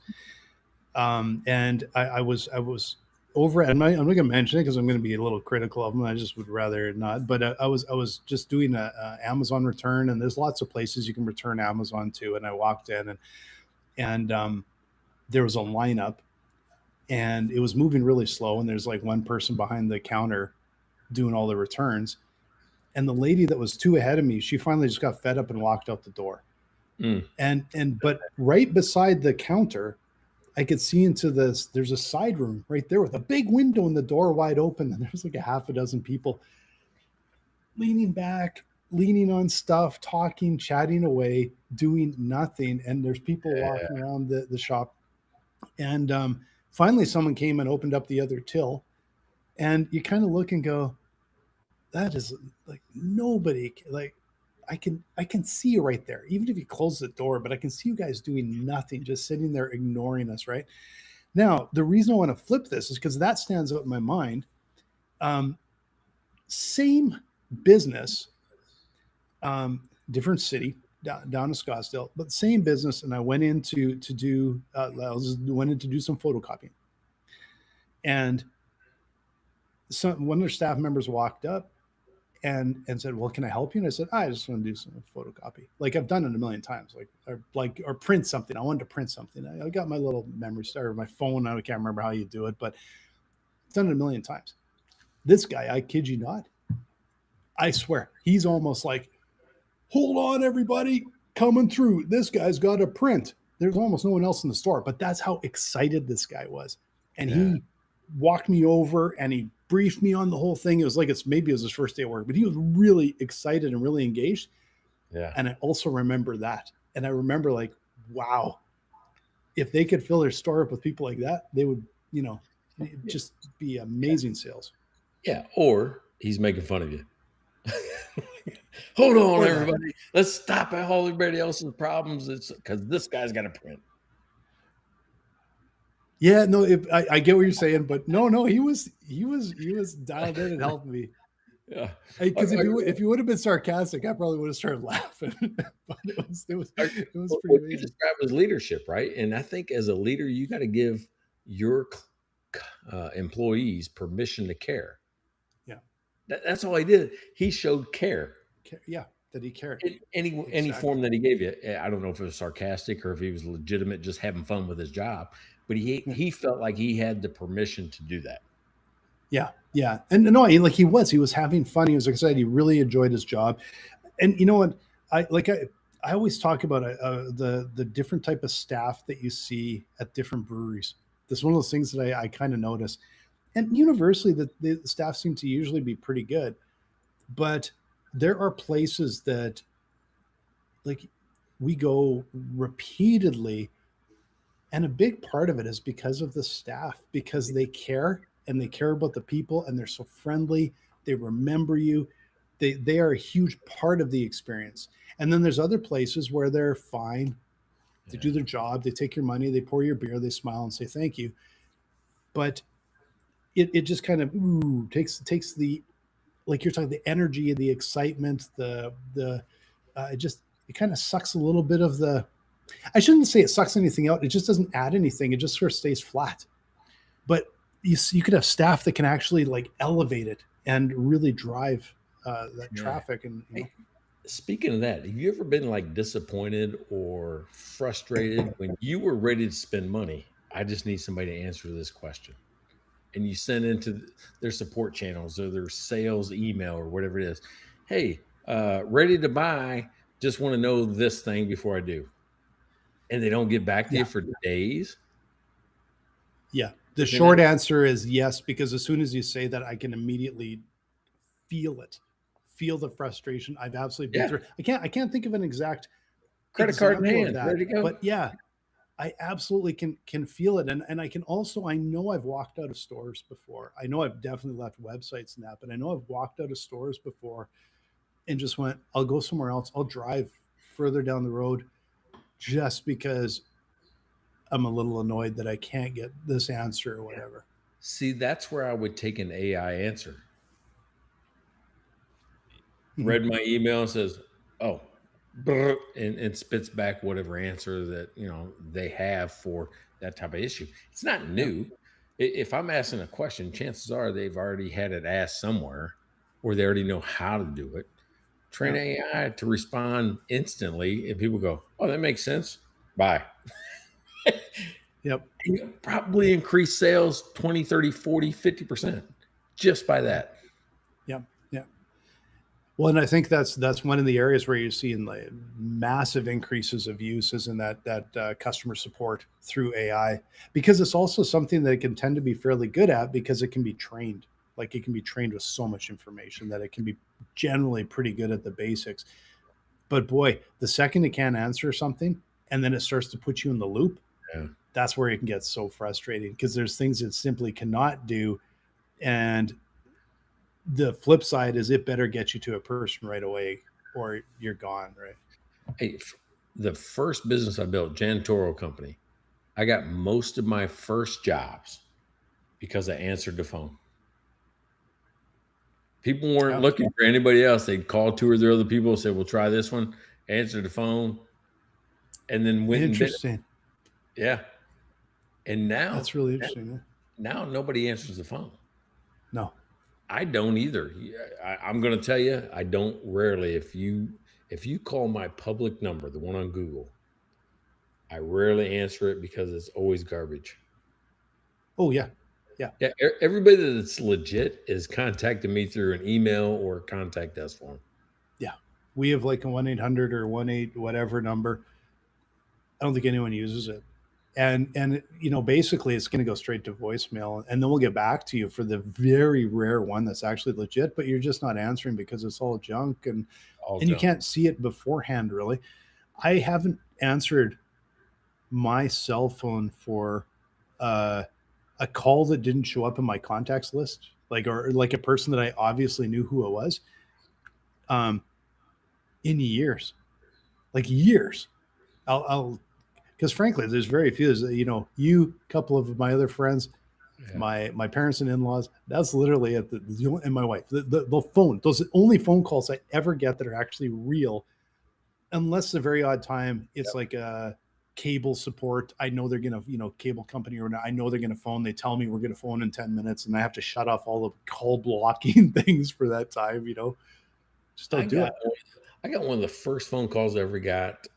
And I was over, and I'm not going to mention it because I'm going to be a little critical of them. I just would rather not. But I was just doing a Amazon return, and there's lots of places you can return Amazon to. And I walked in, and there was a lineup, and it was moving really slow. And there's like one person behind the counter doing all the returns, and the lady that was two ahead of me, she finally just got fed up and walked out the door.
Mm.
But right beside the counter, I could see into this. There's a side room right there with a big window and the door wide open, and there's like a half a dozen people leaning back, leaning on stuff, talking, chatting away, doing nothing. And there's people walking
Yeah.
around the shop. And finally, someone came and opened up the other till, and you kind of look and go, that is like nobody like I can see you right there, even if you close the door, but I can see you guys doing nothing, just sitting there ignoring us, right? Now, the reason I want to flip this is because that stands out in my mind. um, Same business, different city, down in Scottsdale, but same business. And I went in to do went in to do some photocopying, and one of their staff members walked up and said, "Well, can I help you?" And I said, "I just want to do some photocopy. Like I've done it a million times, or print something. I wanted to print something. I got my little memory star, or my phone. I can't remember how you do it, but I've done it a million times." This guy, I kid you not, I swear, he's almost like, "Hold on, everybody, coming through. This guy's got a print." There's almost no one else in the store, but that's how excited this guy was. And
Yeah.
he walked me over and he briefed me on the whole thing. It was like maybe it was his first day at work, but he was really excited and really engaged.
Yeah.
And I also remember that. And I remember like, wow, if they could fill their store up with people like that, they would, just be amazing sales.
Yeah. Or he's making fun of you. Hold on,
Or that.
everybody. Let's stop at all everybody else's problems. It's because this guy's got a print.
Yeah, no, I get what you're saying, but no, he was dialed in and helped me.
Yeah. Are,
Because if
are,
you would have been sarcastic, I probably would have started laughing. But
are,
it was pretty
what you
amazing.
describe as leadership, right? And I think as a leader, you got to give your employees permission to care.
Yeah,
That's all he did. He showed care.
yeah, that he cared.
In any
Exactly.
form that he gave you. I don't know if it was sarcastic or if he was legitimate, just having fun with his job. But he
Yeah,
he felt like he had the permission to do that.
Yeah, yeah, and no, he was having fun. He was excited. He really enjoyed his job, and you know what? I always talk about the different type of staff that you see at different breweries. That's one of those things that I kind of notice, and universally, the staff seem to usually be pretty good, but there are places that like we go repeatedly, and a big part of it is because of the staff, because they care and they care about the people and they're so friendly. They remember you. They are a huge part of the experience. And then there's other places where they're fine. They do
Yeah,
their job. They take your money. They pour your beer. They smile and say thank you. But it just kind of takes the, like you're talking, the energy, the excitement, the it just, it kind of sucks a little bit of the, I shouldn't say it sucks anything out. It just doesn't add anything. It just sort of stays flat. But you could have staff that can actually like elevate it and really drive that
yeah.
traffic. And
Hey, speaking of that, have you ever been like disappointed or frustrated when you were ready to spend money? I just need somebody to answer this question. And you send into their support channels or their sales email or whatever it is. Hey, ready to buy. Just want to know this thing before I do. And they don't get back to you
yeah,
for days.
yeah. The
Within that,
short answer is yes, because as soon as you say that, I can immediately feel it, feel the frustration. I've absolutely been
yeah,
through. I can't think of an exact
credit card in
example of
hand,
that,
ready to go.
but yeah, I absolutely can feel it, and I can also, I know I've walked out of stores before. I know I've definitely left websites and that, but I know I've walked out of stores before and just went, I'll go somewhere else. I'll drive further down the road just because I'm a little annoyed that I can't get this answer or
Yeah.
whatever.
See, that's where I would take an AI answer.
Mhm.
Read my email and says, "Oh," and spits back whatever answer that they have for that type of issue. It's not
Yeah,
new. If I'm asking a question, chances are they've already had it asked somewhere, or they already know how to do it. Train
yeah,
AI to respond instantly, and people go, "Oh, that makes sense." Bye.
yep,
You probably increase sales 20, 30, 40, 50% just by
yeah,
that.
yeah, yeah. Well, and I think that's one of the areas where you're seeing like massive increases of use is in that customer support through AI, because it's also something that it can tend to be fairly good at because it can be trained. Like it can be trained with so much information that it can be generally pretty good at the basics. But boy, the second it can't answer something and then it starts to put you in the loop,
Yeah.
that's where it can get so frustrating because there's things it simply cannot do. And the flip side is it better get you to a person right away or you're gone, right?
Hey, the first business I built, janitorial company, I got most of my first jobs because I answered the phone. People weren't
Yeah.
looking for anybody else. They'd call two or three other people and say, "We'll try this one." Answer the phone, and then went and bit it.
Interesting.
Yeah. And now,
That's really interesting. Yeah.
now nobody answers the phone.
No.
I don't either. Yeah, I'm going to tell you, I don't rarely. If you call my public number, the one on Google, I rarely answer it because it's always garbage.
Oh yeah. Yeah.
Yeah, everybody that's legit is contacting me through an email or contact us form.
Yeah. We have like a 1-800 or 1-8 whatever number. I don't think anyone uses it. And basically it's going to go straight to voicemail and then we'll get back to you for the very rare one that's actually legit, but you're just not answering because it's all junk,
All
and you
junk.
can't see it beforehand really. I haven't answered my cell phone for uh, a call that didn't show up in my contacts list, like, or like a person that I obviously knew who it was, um, in years, like years. I'll because frankly, there's very few. You, a couple of my other friends,
Yeah.
my parents and in-laws. That's literally it. And my wife. The phone. Those are the only phone calls I ever get that are actually real, unless the very odd time it's like a cable support. I know they're gonna, cable company, or I know they're gonna phone. They tell me we're gonna phone in 10 minutes, and I have to shut off all the call blocking things for that time. Just
I
don't do
got
it.
I got one of the first phone calls I ever got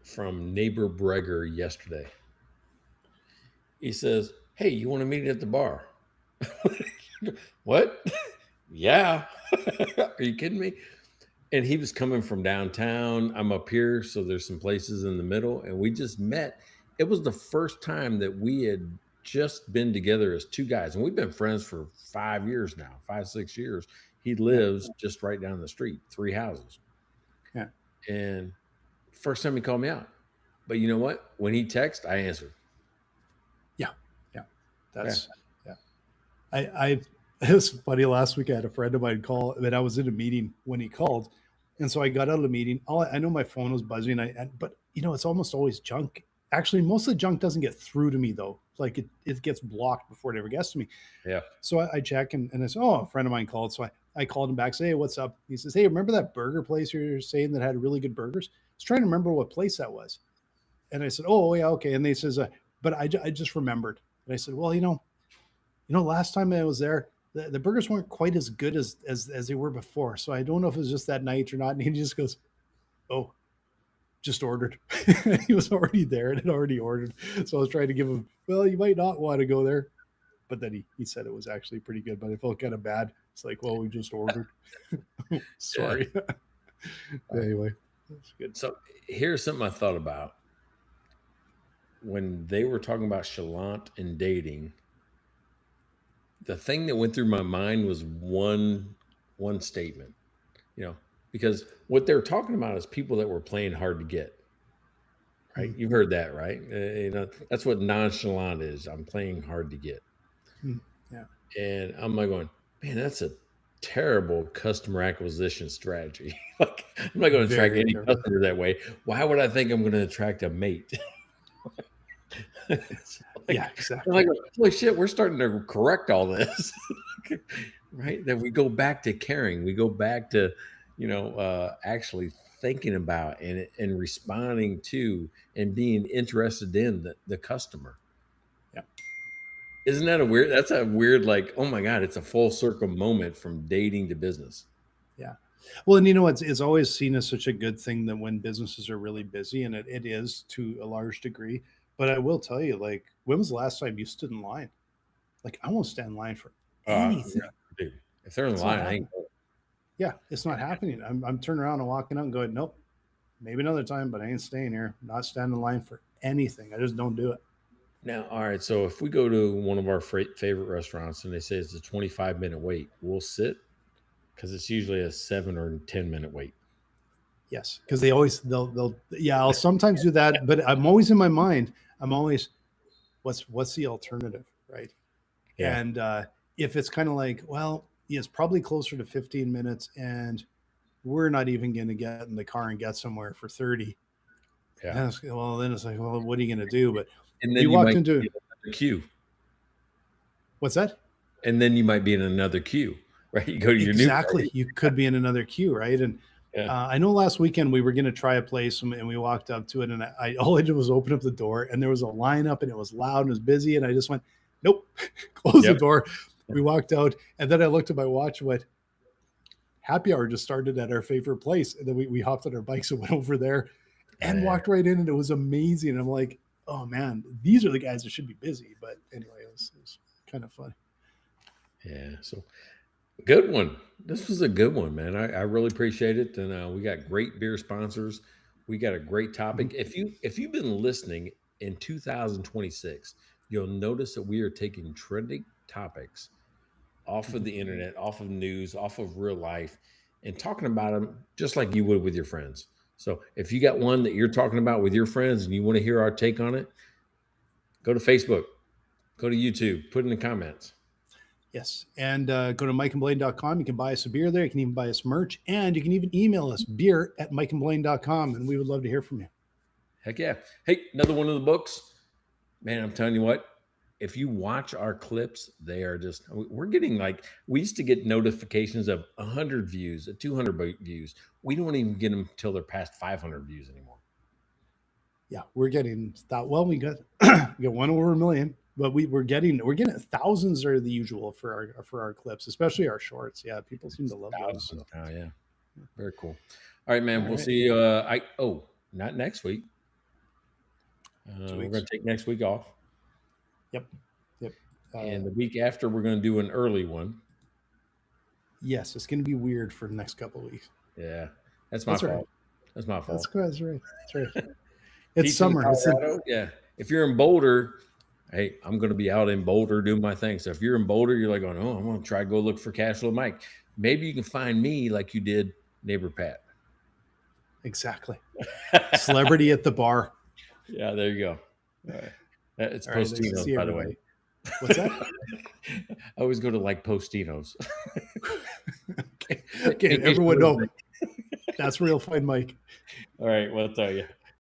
from neighbor Breger yesterday. He says, "Hey, you want to meet at the bar?" What? Yeah. Are you kidding me? And he was coming from downtown. I'm up here, so there's some places in the middle, and we just met. It was the first time that we had just been together as two guys, and we've been friends for 5 years now, 5, 6 years. He
Yeah,
lives just right down the street, 3 houses.
yeah,
And first time he called me out. But you know what? When he texted, I answered.
yeah, yeah.
Yeah.
That's yeah. I it was funny. Last week I had a friend of mine call, and I was in a meeting when he called, and so I got out of the meeting. I know my phone was buzzing, but it's almost always junk. Actually, most of the junk doesn't get through to me though. Like it gets blocked before it ever gets to me.
Yeah.
So I check and I said, oh, a friend of mine called. So I called him back, say, hey, what's up? He says, hey, remember that burger place you were saying that had really good burgers? I was trying to remember what place that was. And I said, oh, yeah, okay. And they says, but I just remembered. And I said, well, last time I was there, the burgers weren't quite as good as they were before. So I don't know if it was just that night or not. And he just goes, oh, just ordered. He was already there and had already ordered. So I was trying to give him, well, you might not want to go there. But then he said it was actually pretty good, but I felt kind of bad. It's like, well, we just ordered.
Yeah.
Sorry. Anyway, that's good.
So here's something I thought about when they were talking about chalant and dating. The thing that went through my mind was one statement, you know, because what they're talking about is people that were playing hard to get. Right?
Mm,
You've heard that, right? That's what nonchalant is. I'm playing hard to get.
mm, yeah.
And I'm like going, man, that's a terrible customer acquisition strategy. Like, I'm not going to attract
Very
any
terrible.
customer that way. Why would I think I'm going to attract a mate? It's
Yeah,
I'm like,
exactly.
holy shit, we're starting to correct all this. Right? That we go back to caring. We go back to, actually thinking about and responding to and being interested in the customer.
Yeah.
Isn't that a weird? That's a weird, like, oh my God, it's a full circle moment from dating to business.
Yeah. Well, and it's always seen as such a good thing that when businesses are really busy, and it is to a large degree. But I will tell you, like, when was the last time you stood in line? Like, I won't stand in line for
Yeah,
anything.
dude. If they're in
It's not
line, I ain't
happening. Yeah, it's not happening. I'm turning around and walking out and going, nope, maybe another time, but I ain't staying here. Not standing in line for anything. I just don't do it.
now. All right. So if we go to one of our favorite restaurants and they say it's a 25-minute wait, we'll sit because it's usually a 7 or 10 minute wait.
Yes, because they'll yeah. I'll sometimes do that, but I'm always in my mind. I'm always what's the alternative, right?
Yeah.
And if it's kind of like, well, yeah, it's probably closer to 15 minutes, and we're not even going to get in the car and get somewhere for 30.
Yeah.
And well, then it's like, well, what are you going to do? But
And
we
then you
walked
might
into
be in another queue.
what's that?
And then you might be in another queue, right? You go to your new
Exactly.
party.
You could be in another queue, right? And
Yeah.
I know last weekend we were going to try a place and we walked up to it, and all I did was open up the door, and there was a lineup, and it was loud and it was busy, and I just went, nope, close the
Yep.
door. We walked out, and then I looked at my watch and went, happy hour just started at our favorite place, and then we hopped on our bikes and went over there and
Yeah.
walked right in, and it was amazing. And I'm like, oh man, these are the guys that should be busy. But anyway, it was kind of fun.
Yeah. So good one. This was a good one, man. I really appreciate it. And we got great beer sponsors. We got a great
Mhm.
topic. If you've been listening in 2026, you'll notice that we are taking trending topics off of
Mhm.
the internet, off of news, off of real life, and talking about them just like you would with your friends. So if you got one that you're talking about with your friends and you want to hear our take on it, go to Facebook, go to YouTube, put in the comments.
Yes. And go to mikeandblaine.com. You can buy us a beer there. You can even buy us merch. And you can even email us beer@mikeandblaine.com. And we would love to hear from you.
Heck yeah. Hey, another one of the books. Man, I'm telling you what, if you watch our clips, they are just, we're getting like, we used to get notifications of 100 views, 200 views. We don't even get them till they're past 500 views anymore.
Yeah, we're getting that. Well, we got one over a million, but we're getting thousands are the usual for our clips, especially our shorts. Yeah, people seem to love those.
Thousands
So
now, yeah. Very cool. All right, man.
all
We'll
right,
see you. Not next week.
two
We're going
weeks.
to take next week off.
Yep, yep.
And the week after, we're going to do an early one.
Yes, it's going to be weird for the next couple of weeks.
Yeah, that's my
That's right.
fault. That's my fault.
That's right. That's right. It's
Teaching in
summer. It's in,
Colorado. Yeah. If you're in Boulder, hey, I'm going to be out in Boulder doing my thing. So if you're in Boulder, you're like, oh, no, I'm going to try to go look for Cash Flow Mike. Maybe you can find me like you did neighbor Pat.
exactly. Celebrity at the bar.
Yeah, there you go. All right. It's
All right, nice to
Postino's,
see
by the way.
everybody. What's that?
I always go to like Postino's.
Okay, everyone know that's real fine, Mike.
All right, well, I'll tell you.